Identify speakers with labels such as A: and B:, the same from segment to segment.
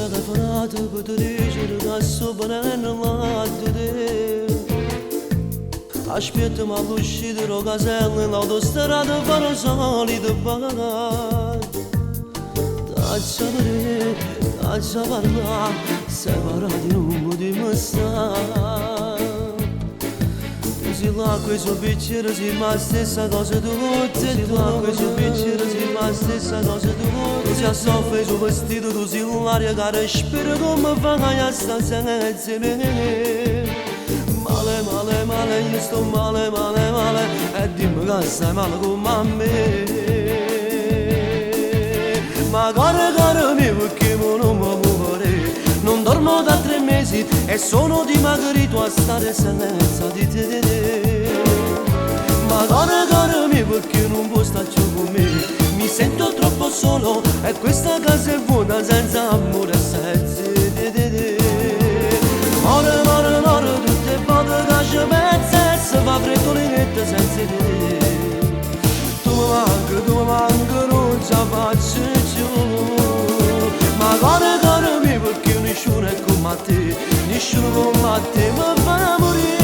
A: telefonato per ti dire che sto venendo là da te. Aspettiamo all'uscita della casella, l'autostrada farà solito pagare. Taccia per taccia parla, separati non potremo stare. Se l'acqua è sul bicchiere, si ma stessa cosa tu vuoi. Se l'acqua è sul bicchiere, si ma stessa cosa tu vuoi. Tu si assoffre sul vestito, tu si l'aria che respira come fa che sta senza me. Male, male, male, io sto male, male, male, e dimmi che stai male come me. Ma cara mia, perché non mi muovere? Non dormo da 3 mesi e sono dimagrito a stare senza di te. Ma cara mia, perché non puoi stare più con me? Mi sento troppo solo e questa casa è vuota senza amore e senza te. More, more, more, tutte le volte che ci penso e si fa freddo letto senza te. Tu mi manchi, non ce la faccio più. Ma cara mia, perché nessuno è come te, nessuno come te mi fa morire.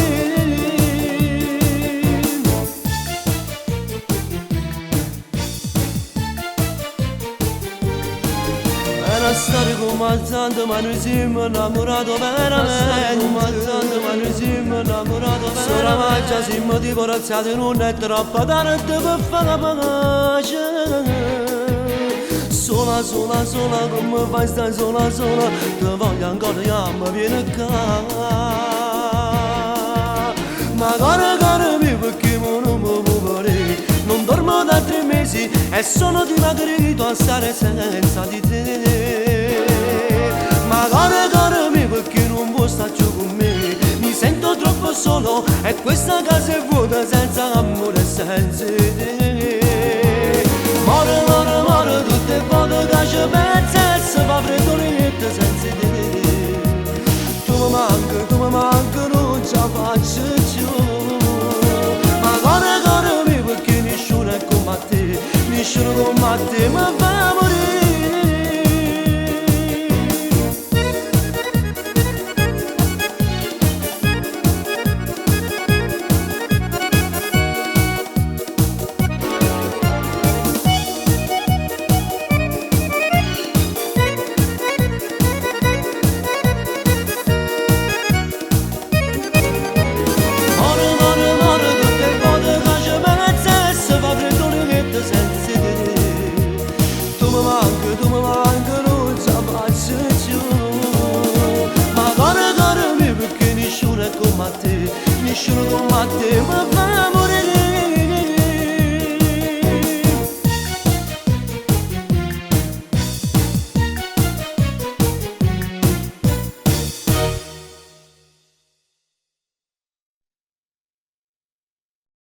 A: Era stare come al santo, ma noi siamo innamorati veramente. Come al santo, ma noi siamo innamorati veramente. Solo mangia siamo divorziati, non è troppo tardi per fare la pace. Sola, sola, sola, come fai stai sola, sola, ti voglio ancora, io mi viene qua. Ma cara mia, perché non mi muovere? Non dormo da 3 mesi e sono dimagrito a stare senza di te. Ma cara mia, perché non vuoi stare più con me? Mi sento troppo solo e questa casa è vuota senza amore e senza te. More, more, more, tutte le volte che ci penso e si fa freddo letto senza te. Tu mi manchi, non ce la faccio più. Ma cara mia, perché nessuno è come te, nessuno come te mi fa morire. Tu mi manchi, non ce la faccio più. Ma cara mia, perché nessuno è come te, nessuno come te mi fa